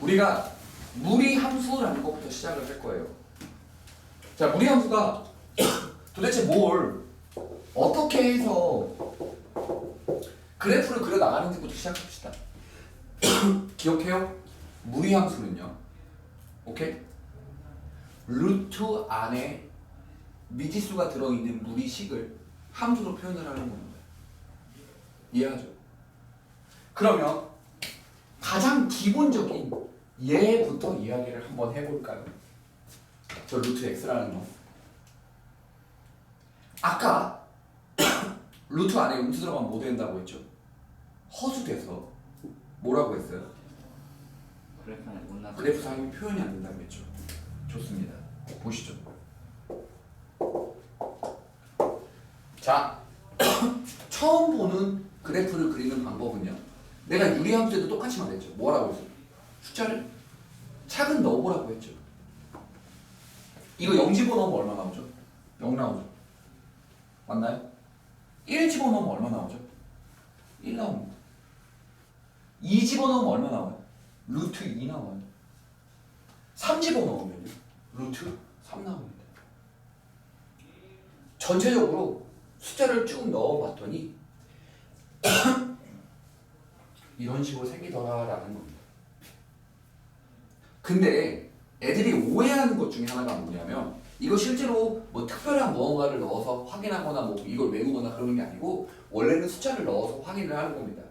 우리가 무리함수라는 것부터 시작을 할 거예요. 자, 무리함수가 도대체 뭘 어떻게 해서 그래프를 그려 나가는지부터 시작합시다. 기억해요? 무리함수는요. 오케이? 루트 안에 미지수가 들어있는 무리식을 함수로 표현을 하는 겁니다. 이해하죠? 그러면 가장 기본적인 얘부터 이야기를 한번 해볼까요? 저 루트 x라는 거. 아까 루트 안에 음수 들어가면 뭐 된다고 했죠? 허수돼서 뭐라고 했어요? 그래프 상이 표현이 안 된다고 했죠. 좋습니다. 보시죠. 자, 처음 보는 그래프를 그리는 방법은요. 내가 유리함수 때도 똑같이 말했죠. 뭐라고 했어요? 숫자를 차근 넣어보라고 했죠. 이거 0 집어넣으면 얼마 나오죠? 0 나오죠. 맞나요? 1 집어넣으면 얼마 나오죠? 1 나옵니다. 2 집어넣으면 얼마 나와요? 루트 2 나와요. 3 집어넣으면요? 루트 3 나옵니다. 전체적으로 숫자를 쭉 넣어봤더니 이런 식으로 생기더라라는 겁니다. 근데 애들이 오해하는 것 중에 하나가 뭐냐면 이거 실제로 뭐 특별한 무언가를 넣어서 확인하거나 뭐 이걸 외우거나 그러는 게 아니고 원래는 숫자를 넣어서 확인을 하는 겁니다.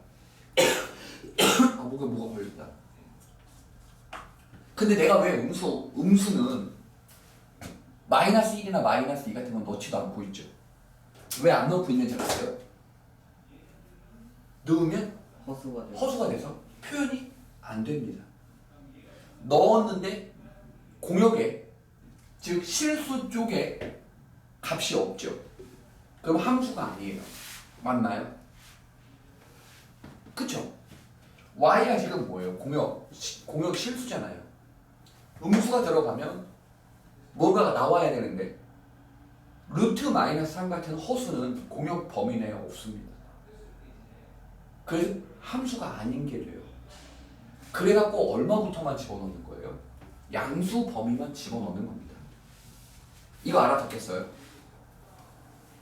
아, 목에 뭐가 걸렸다. 근데 내가 왜 음수는 마이너스 1이나 마이너스 2 같은 건 넣지도 않고 있죠. 왜 안 넣고 있는지 아세요? 넣으면 허수가 돼서 표현이 안 됩니다. 넣었는데 공역에 즉 실수 쪽에 값이 없죠. 그럼 함수가 아니에요. 맞나요? 그쵸? y가 지금 뭐예요? 공역 실수잖아요. 음수가 들어가면 뭔가가 나와야 되는데 루트 마이너스 3 같은 허수는 공역 범위 내에 없습니다. 그래서 함수가 아닌 게 돼요. 그래갖고 얼마부터만 집어넣는 거예요? 양수 범위만 집어넣는 겁니다. 이거 알아듣겠어요?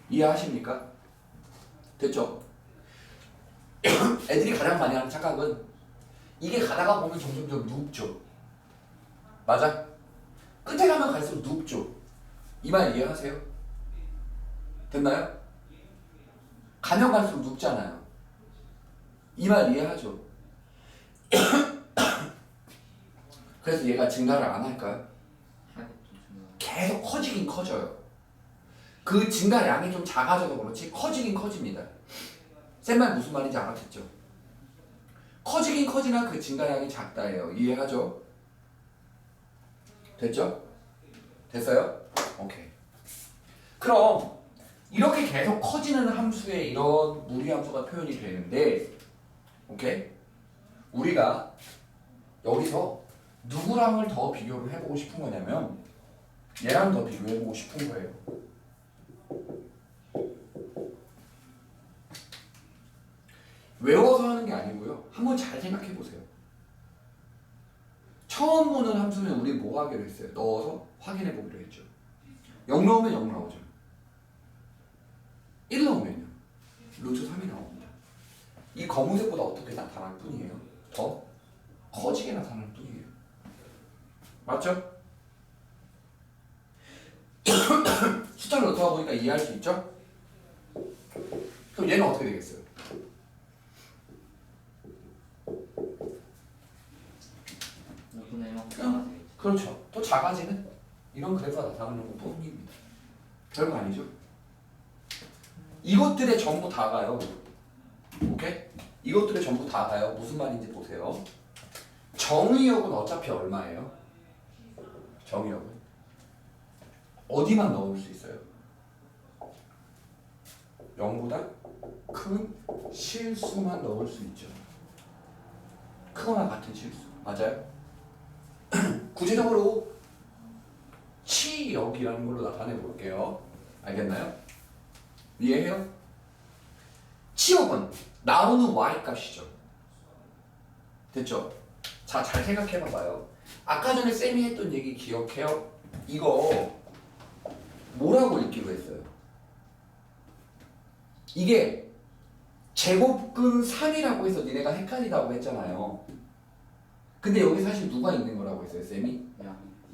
이해하십니까? 됐죠? 애들이 가장 많이 하는 착각은 이게 가다가 보면 점점 눕죠. 맞아? 끝에 가면 갈수록 눕죠. 이 말 이해하세요? 됐나요? 가면 갈수록 눕잖아요. 이 말 이해하죠? 그래서 얘가 증가를 안 할까요? 계속 커지긴 커져요. 그 증가량이 좀 작아져도 그렇지 커지긴 커집니다. 쌤 말 무슨 말인지 알아듣죠? 커지긴 커지나 그 증가량이 작다예요. 이해하죠? 됐죠? 됐어요? 오케이. 그럼 이렇게 계속 커지는 함수에 이런 무리함수가 표현이 되는데 오케이? 우리가 여기서 누구랑을 더 비교를 해보고 싶은 거냐면 얘랑 더 비교해보고 싶은 거예요. 외워서 하는 게 아니고요. 한번 잘 생각해 보세요. 처음 보는 함수는 우리 뭐 하기로 했어요? 넣어서 확인해 보기로 했죠. 0 넣으면 0 나오죠. 1 넣으면요. 루트 3이 나옵니다. 이 검은색보다 어떻게 나타날 뿐이에요. 더 커지게 나타날 뿐이에요. 맞죠? 숫자를 넣다 보니까 이해할 수 있죠? 그럼 얘는 어떻게 되겠어요? 그렇죠. 또 작아지는 이런 그래프가 나타나는 것 뿐입니다. 별거 아니죠? 이것들의 전부 다 가요. 오케이? 이것들의 전부 다 가요. 무슨 말인지 보세요. 정의역은 어차피 얼마예요? 정의역은 어디만 넣을 수 있어요? 0보다 큰 실수만 넣을 수 있죠. 크거나 같은 실수. 맞아요? 구체적으로 치역이라는 걸로 나타내 볼게요. 알겠나요? 이해해요? 치역은 나오는 y 값이죠. 됐죠? 자, 잘 생각해봐봐요. 아까 전에 쌤이 했던 얘기 기억해요? 이거 뭐라고 읽기로 했어요? 이게 제곱근 3이라고 해서 니네가 헷갈리다고 했잖아요. 근데 여기 사실 누가 있는 거라고 했어요, 쌤이?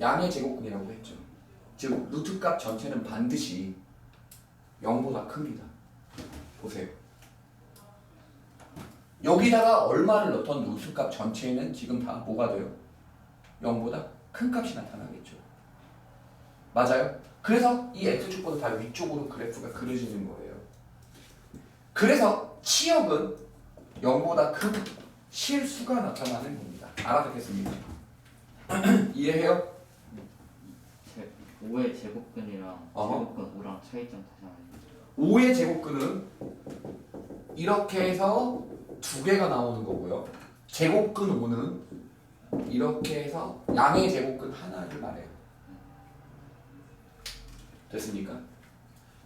양의 제곱근이라고 했죠. 즉 루트 값 전체는 반드시 0보다 큽니다. 보세요. 여기다가 얼마를 넣던 루트 값 전체는 지금 다 뭐가 돼요? 0보다 큰 값이 나타나겠죠. 맞아요? 그래서 이 x축보다 다 위쪽으로 그래프가 그려지는 거예요. 그래서 치역은 0보다 큰 실수가 나타나는 겁니다. 알아듣겠습니까? 이해해요? 5의 제곱근이랑 제곱근 5랑 차이점 다시 한번 5의 제곱근은 이렇게 해서 두 개가 나오는 거고요. 제곱근 5는 이렇게 해서 양의 제곱근 하나를 말해요. 됐습니까?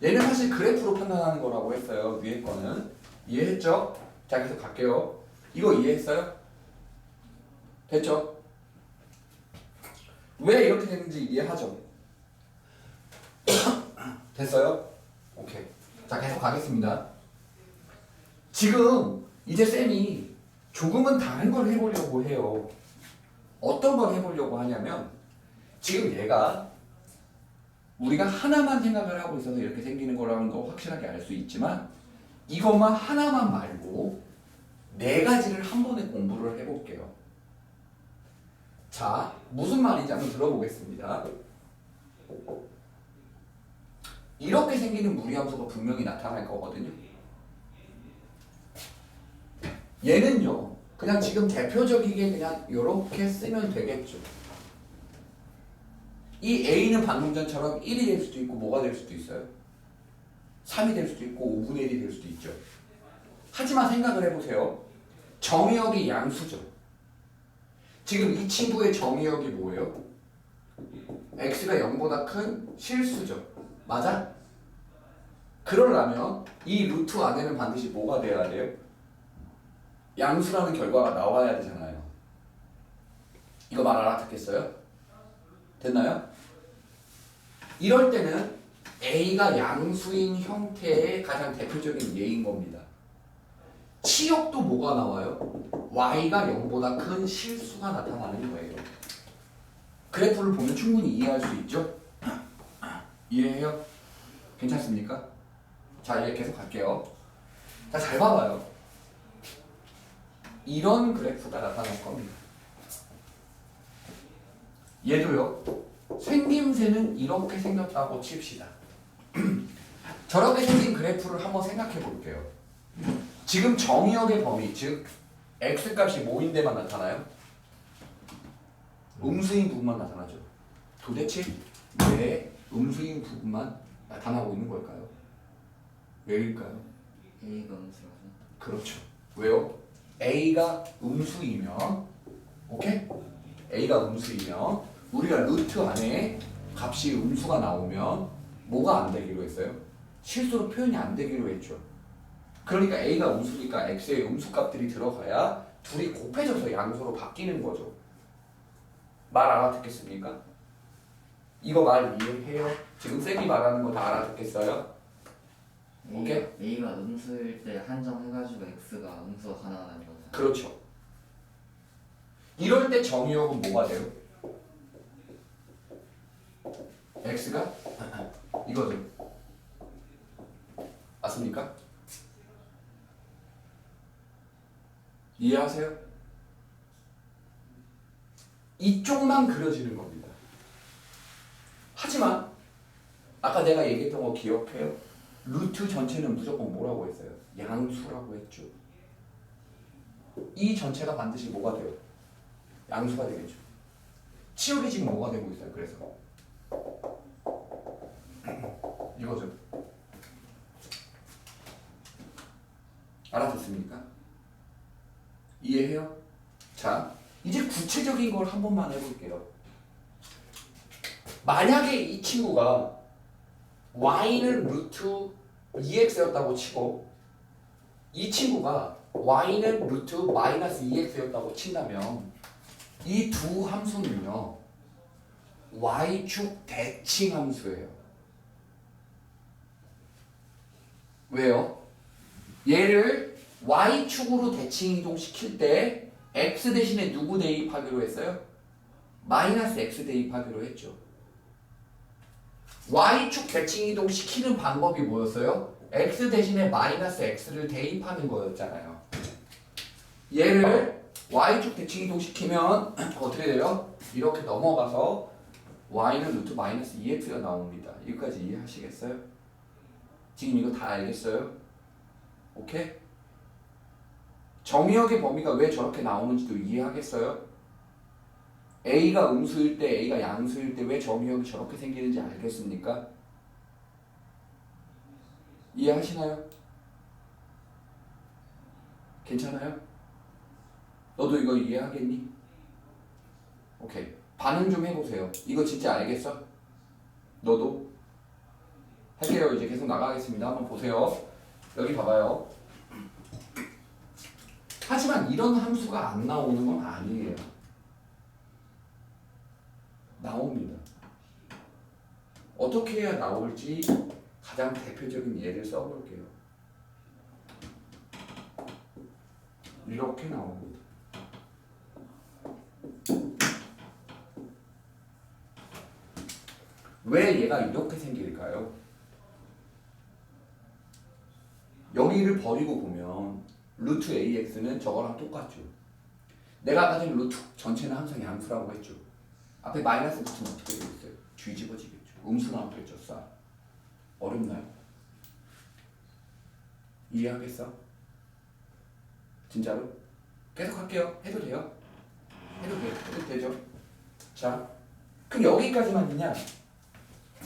얘는 사실 그래프로 판단하는 거라고 했어요. 위에 거는. 이해했죠? 자, 계속 갈게요. 이거 이해했어요? 됐죠? 왜 이렇게 됐는지 이해하죠? 됐어요? 오케이. 자, 계속 가겠습니다. 지금 이제 쌤이 조금은 다른 걸 해보려고 해요. 어떤 걸 해보려고 하냐면 지금 얘가 우리가 하나만 생각을 하고 있어서 이렇게 생기는 거라는 거 확실하게 알 수 있지만 이것만 하나만 말고 네 가지를 한 번에 공부를 해볼게요. 자, 무슨 말인지 한번 들어보겠습니다. 이렇게 생기는 무리함수가 분명히 나타날 거거든요. 얘는요, 그냥 지금 대표적이게 그냥 이렇게 쓰면 되겠죠. 이 A는 방금 전처럼 1이 될 수도 있고 뭐가 될 수도 있어요. 3이 될 수도 있고 5분의 1이 될 수도 있죠. 하지만 생각을 해보세요. 정의역이 양수죠. 지금 이 친구의 정의역이 뭐예요? x가 0보다 큰 실수죠. 맞아? 그러려면 이 루트 안에는 반드시 뭐가 돼야 돼요? 양수라는 결과가 나와야 되잖아요. 이거 말 알아듣겠어요? 됐나요? 이럴 때는 A가 양수인 형태의 가장 대표적인 예인 겁니다. 치역도 뭐가 나와요? Y가 0보다 큰 실수가 나타나는 거예요. 그래프를 보면 충분히 이해할 수 있죠? 이해해요? 괜찮습니까? 자, 이제 계속 갈게요. 자, 잘 봐봐요. 이런 그래프가 나타날 겁니다. 얘도요. 생김새는 이렇게 생겼다고 칩시다. 저렇게 생긴 그래프를 한번 생각해 볼게요. 지금 정의역의 범위, 즉 x값이 뭐인 데만 나타나요? 음수인 부분만 나타나죠. 도대체 왜 음수인 부분만 나타나고 있는 걸까요? 왜일까요? A가 음수라서. 그렇죠. 왜요? A가 음수이면, 오케이? A가 음수이면 우리가 루트 안에 값이 음수가 나오면 뭐가 안 되기로 했어요? 실수로 표현이 안 되기로 했죠. 그러니까 A가 음수니까 X의 음수값들이 들어가야 둘이 곱해져서 양수로 바뀌는 거죠. 말 알아듣겠습니까? 이거 말 이해해요? 지금 쌤이 말하는 거 다 알아듣겠어요? 오케이? A가 음수일 때 한정해가지고 X가 음수가 가능하다는 거죠. 그렇죠. 이럴 때 정의역은 뭐가 돼요? X가 이거죠. 맞습니까? 이해하세요? 이쪽만 그려지는 겁니다. 하지만 아까 내가 얘기했던 거 기억해요? 루트 전체는 무조건 뭐라고 했어요? 양수라고 했죠. 이 전체가 반드시 뭐가 돼요? 양수가 되겠죠. 치역이 지금 뭐가 되고 있어요? 그래서 이거죠. 알아듣습니까? 이해해요? 자, 이제 구체적인 걸 한 번만 해볼게요. 만약에 이 친구가 y는 루트 2x였다고 치고 이 친구가 y는 루트 마이너스 2x였다고 친다면 이 두 함수는요 y축 대칭 함수예요. 왜요? 얘를 y축으로 대칭 이동시킬 때 x 대신에 누구 대입하기로 했어요? 마이너스 x 대입하기로 했죠. y축 대칭 이동시키는 방법이 뭐였어요? x 대신에 마이너스 x를 대입하는 거였잖아요. 얘를 y축 대칭 이동시키면 어떻게 돼요? 이렇게 넘어가서 y는 루트 마이너스 2x가 나옵니다. 여기까지 이해하시겠어요? 지금 이거 다 알겠어요? 오케이? 정의역의 범위가 왜 저렇게 나오는지도 이해하겠어요? a가 음수일 때 a가 양수일 때 왜 정의역이 저렇게 생기는지 알겠습니까? 이해하시나요? 괜찮아요? 너도 이거 이해하겠니? 오케이. 반응 좀 해보세요. 이거 진짜 알겠어? 너도? 할게요. 이제 계속 나가겠습니다. 한번 보세요. 여기 봐봐요. 하지만 이런 함수가 안 나오는 건 아니에요. 나옵니다. 어떻게 해야 나올지 가장 대표적인 예를 써볼게요. 이렇게 나옵니다. 왜 얘가 이렇게 생길까요? 여기를 버리고 보면 루트 AX는 저거랑 똑같죠. 내가 아까 전에 루트 전체는 항상 양수라고 했죠. 앞에 마이너스 붙으면 어떻게 되겠어요? 뒤집어지겠죠. 음수 나왔겠죠. 싹. 어렵나요? 이해하겠어? 진짜로? 계속 할게요. 해도 돼요? 해도 돼요. 해도 되죠? 자, 그럼 여기까지만 있냐?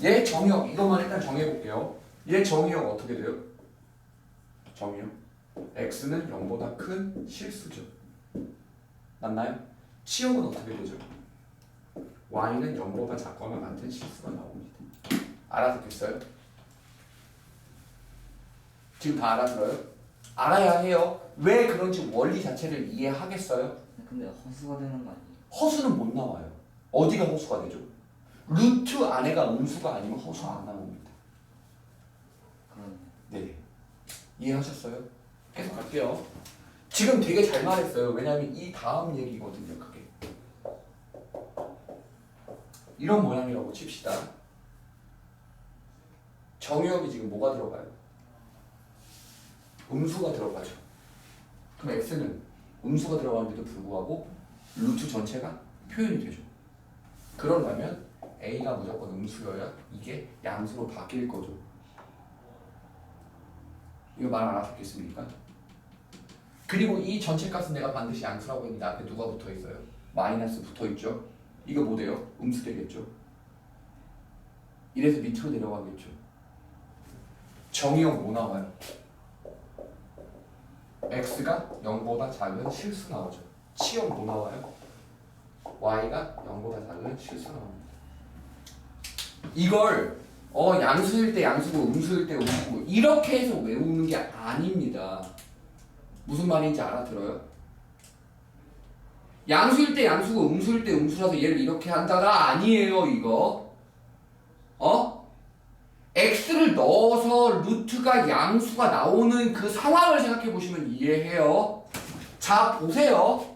얘 정의역, 이것만 일단 정해볼게요. 얘 정의역 어떻게 돼요? 정의역. x는 0보다 큰 실수죠. 맞나요? 치역은 어떻게 되죠? y는 0보다 작거나 같은 실수가 나옵니다. 알아듣겠어요? 지금 다 알아들어요? 알아야 해요. 왜 그런지 원리 자체를 이해하겠어요? 근데 허수가 되는 거 아니에요? 허수는 못 나와요. 어디가 허수가 되죠? 루트 안에가 음수가 아니면 허수 안 나옵니다. 그러네. 네. 이해하셨어요? 계속 갈게요. 지금 되게 잘 말했어요. 왜냐하면 이 다음 얘기거든요. 그게. 이런 모양이라고 칩시다. 정의역이 지금 뭐가 들어가요? 음수가 들어가죠. 그럼 x는 음수가 들어가는데도 불구하고 루트 전체가 표현이 되죠. 그러려면 a가 무조건 음수여야 이게 양수로 바뀔 거죠. 이거 말 알아듣겠습니까? 그리고 이 전체 값은 내가 반드시 양수라고 했는데 앞에 누가 붙어 있어요? 마이너스 붙어 있죠. 이거 뭐 돼요? 음수 되겠죠. 이래서 밑으로 내려가겠죠. 정의역 뭐 나와요? x가 0보다 작은 실수 나오죠. 치역 뭐 나와요? y가 0보다 작은 실수 나옵니다. 이걸 양수일 때 양수고 음수일 때 음수고 이렇게 해서 외우는 게 아닙니다. 무슨 말인지 알아들어요? 양수일 때 양수고 음수일 때 음수라서 얘를 이렇게 한다가 아니에요. 이거 x를 넣어서 루트가 양수가 나오는 그 상황을 생각해 보시면 이해해요. 자 보세요.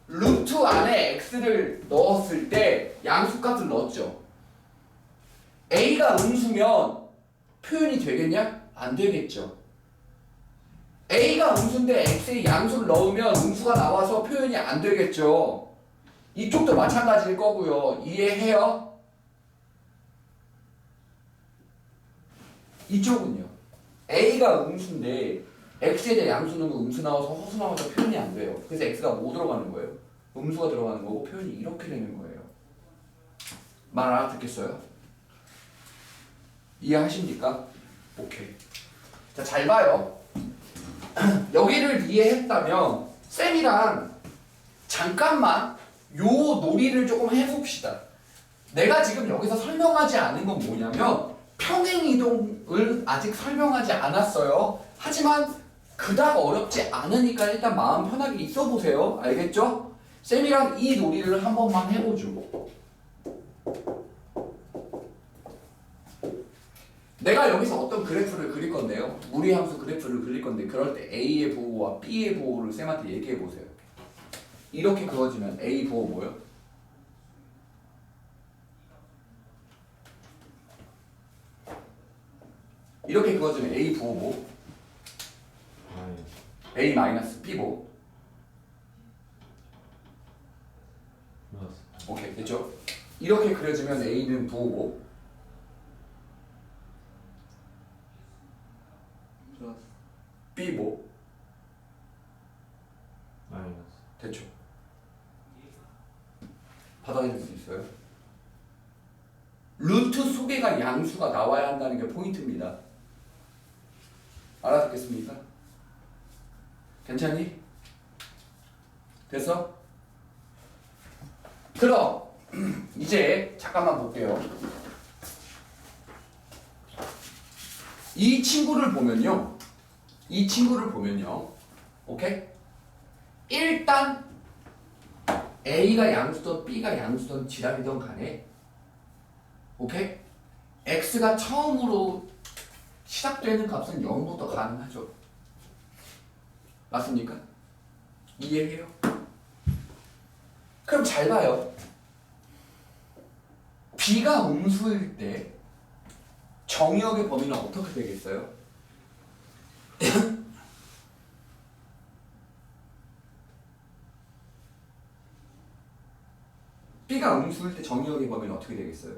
루트 안에 x를 넣었을 때 양수값을 넣었죠. a가 음수면 표현이 되겠냐? 안 되겠죠. a가 음수인데 x에 양수를 넣으면 음수가 나와서 표현이 안 되겠죠. 이쪽도 마찬가지일 거고요. 이해해요? 이쪽은요. a가 음수인데 x에 대해 양수 넣으면 음수 나와서 허수 나와서 표현이 안 돼요. 그래서 x가 뭐 들어가는 거예요? 음수가 들어가는 거고 표현이 이렇게 되는 거예요. 말 알아듣겠어요? 이해하십니까? 오케이. 자, 잘 봐요. 여기를 이해했다면 쌤이랑 잠깐만 요 놀이를 조금 해봅시다. 내가 지금 여기서 설명하지 않은 건 뭐냐면 평행이동을 아직 설명하지 않았어요. 하지만 그닥 어렵지 않으니까 일단 마음 편하게 있어 보세요. 알겠죠? 쌤이랑 이 놀이를 한 번만 해보죠. 내가 여기서 어떤 그래프를 그릴 건데요. 무리함수 그래프를 그릴 건데 그럴 때 A의 부호와 B의 부호를 쌤한테 얘기해 보세요. 이렇게 그어지면 A 부호 뭐요? 이렇게 그어지면 A 부호 뭐? A 마이너스 B 부호. 오케이 됐죠? 이렇게 그려지면 A는 부호고 플러스 B 뭐? 됐죠? 받아들일 수 있어요? 루트 소개가 양수가 나와야 한다는 게 포인트입니다. 알아듣겠습니까? 괜찮니? 됐어? 그럼 이제 잠깐만 볼게요. 이 친구를 보면요. 오케이? 일단 A가 양수든 B가 양수든 지랄이든 간에 오케이? X가 처음으로 시작되는 값은 0부터 가능하죠. 맞습니까? 이해해요? 그럼 잘 봐요. B가 음수일 때 정의역의 범위는 어떻게 되겠어요? B가 음수일 때 정의역의 범위는 어떻게 되겠어요?